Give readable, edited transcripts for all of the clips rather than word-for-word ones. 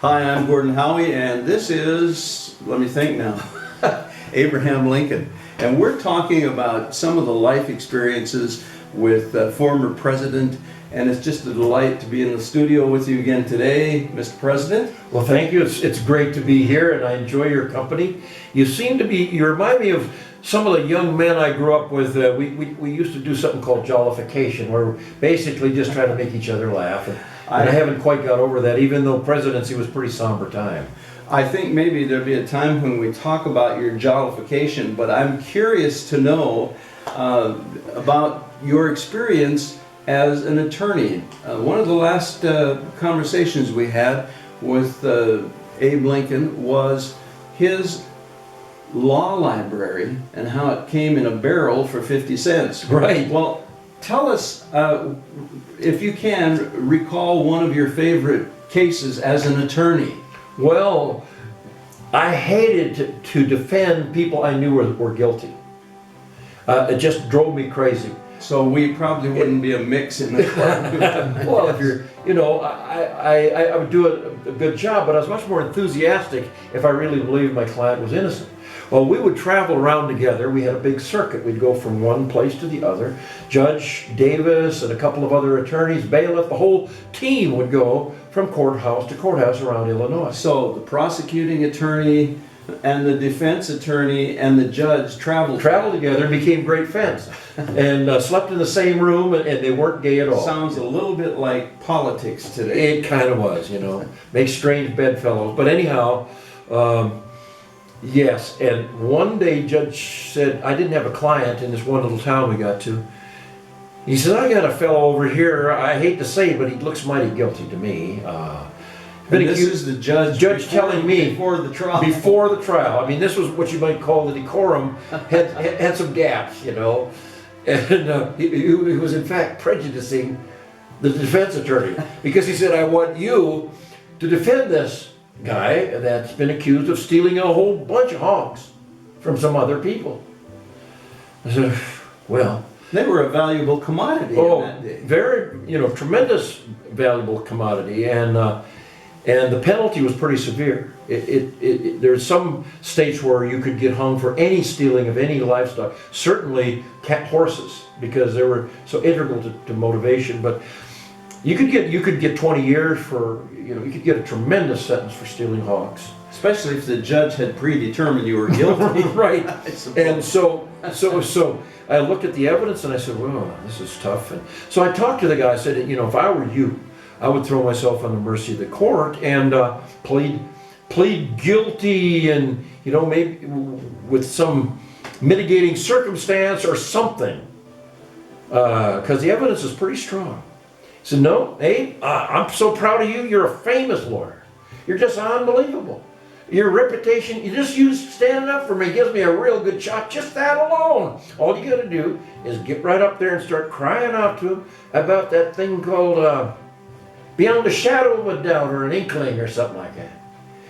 Hi, I'm Gordon Howie, and this is, let me think now, Abraham Lincoln. And we're talking about some of the life experiences with former president, and it's just a delight to be in the studio with you again today, Mr. President. Well, thank you. It's great to be here, and I enjoy your company. You remind me of some of the young men I grew up with. We used to do something called jollification, where we basically just try to make each other laugh. And I haven't quite got over that, even though presidency was a pretty somber time. I think maybe there'll be a time when we talk about your jollification, but I'm curious to know about your experience as an attorney. One of the last conversations we had with Abe Lincoln was his law library and how it came in a barrel for 50 cents. Right. Well, tell us, if you can, recall one of your favorite cases as an attorney. Well, I hated to defend people I knew were guilty. It just drove me crazy. So we probably wouldn't be a mix in the court. Well, if you're, I would do a good job, but I was much more enthusiastic if I really believed my client was innocent. Well, we would travel around together. We had a big circuit. We'd go from one place to the other. Judge Davis and a couple of other attorneys, bailiff, the whole team would go from courthouse to courthouse around Illinois. So the prosecuting attorney and the defense attorney and the judge traveled together and became great friends, and slept in the same room, and they weren't gay at all. Sounds a little bit like politics today. It kind of was, Make strange bedfellows. But anyhow, yes, and one day Judge said, I didn't have a client in this one little town we got to. He said, I got a fellow over here, I hate to say it, but he looks mighty guilty to me. And this is the judge telling me before the trial. Before the trial. I mean, this was what you might call the decorum, had some gaps, And he was in fact prejudicing the defense attorney, because he said, I want you to defend this guy that's been accused of stealing a whole bunch of hogs from some other people. I said, well, they were a valuable commodity in that day. Very, tremendous valuable commodity, and the penalty was pretty severe. There's some states where you could get hung for any stealing of any livestock. Certainly horses, because they were so integral to motivation. But you could get 20 years for, you could get a tremendous sentence for stealing hogs. Especially if the judge had predetermined you were guilty. Right. And so I looked at the evidence and I said, well, this is tough. And so I talked to the guy. I said, if I were you, I would throw myself on the mercy of the court and plead guilty, and maybe with some mitigating circumstance or something, because the evidence is pretty strong. He said, no, Abe, I'm so proud of you. You're a famous lawyer. You're just unbelievable. Your reputation, you standing up for me gives me a real good shot. Just that alone. All you got to do is get right up there and start crying out to him about that thing called beyond a shadow of a doubt, or an inkling, or something like that.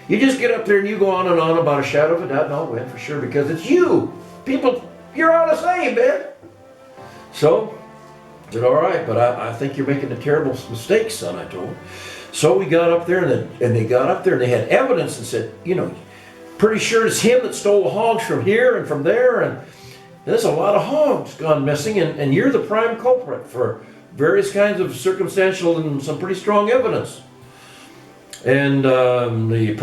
You just get up there and you go on and on about a shadow of a doubt, and I'll win for sure, because it's you. People, you're on the same, man. So I said, all right, but I think you're making a terrible mistake, son, I told him. So we got up there, and they got up there, and they had evidence and said, pretty sure it's him that stole the hogs from here and from there, and there's a lot of hogs gone missing, and you're the prime culprit for various kinds of circumstantial and some pretty strong evidence. And the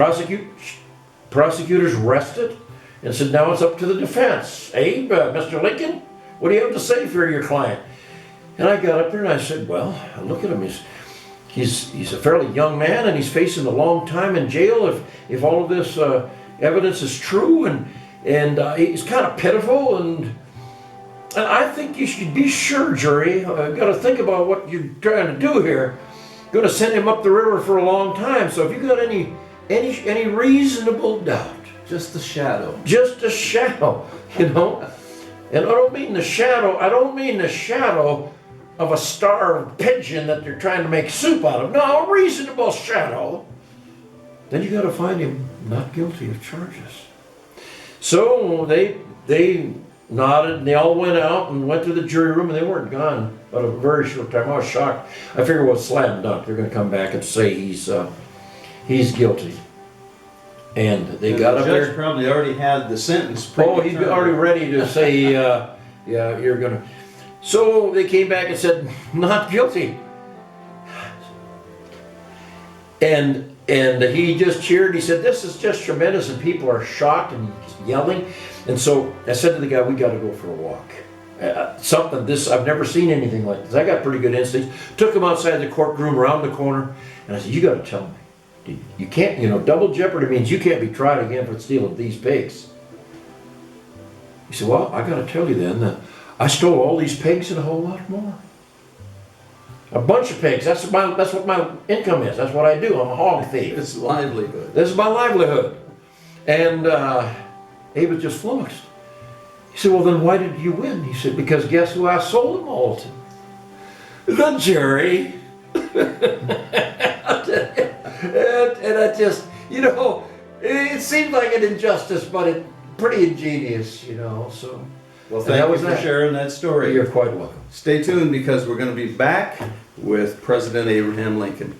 prosecutors rested and said, now it's up to the defense. Abe, Mr. Lincoln, what do you have to say for your client? And I got up there and I said, well, look at him. He's a fairly young man, and he's facing a long time in jail if all of this evidence is true, and he's kind of pitiful, and I think you should be sure, jury. Got to think about what you're trying to do here. Going to send him up the river for a long time. So if you got any reasonable doubt, just a shadow. Just a shadow, And I don't mean the shadow. I don't mean the shadow of a starved pigeon that they're trying to make soup out of. No, a reasonable shadow. Then you got to find him not guilty of charges. So they nodded, and they all went out and went to the jury room, and they weren't gone but a very short time. I was shocked. I figured, well, slam dunk, they're going to come back and say he's he's guilty. And they And got the up judge there. probably already had the sentence. Oh, he's predetermined. already ready to say, yeah, you're gonna. So they came back and said, not guilty. And he just cheered. He said, this is just tremendous, and people are shocked and yelling. And so I said to the guy, we got to go for a walk. I've never seen anything like this. I got pretty good instincts. Took him outside the courtroom, around the corner, and I said, you got to tell me. You can't, double jeopardy means you can't be tried again for stealing these pigs. He said, well, I got to tell you then that I stole all these pigs and a whole lot more. A bunch of pigs. That's what my income is. That's what I do. I'm a hog thief. It's livelihood. This is my livelihood. And Abe was just flummoxed. He said, well, then why did you win? He said, because guess who I sold them all to? The jury. And I just, it seemed like an injustice, but it's pretty ingenious, so. Well, And thank that you was for that. sharing that story. You're quite welcome. Stay tuned because we're going to be back with President Abraham Lincoln.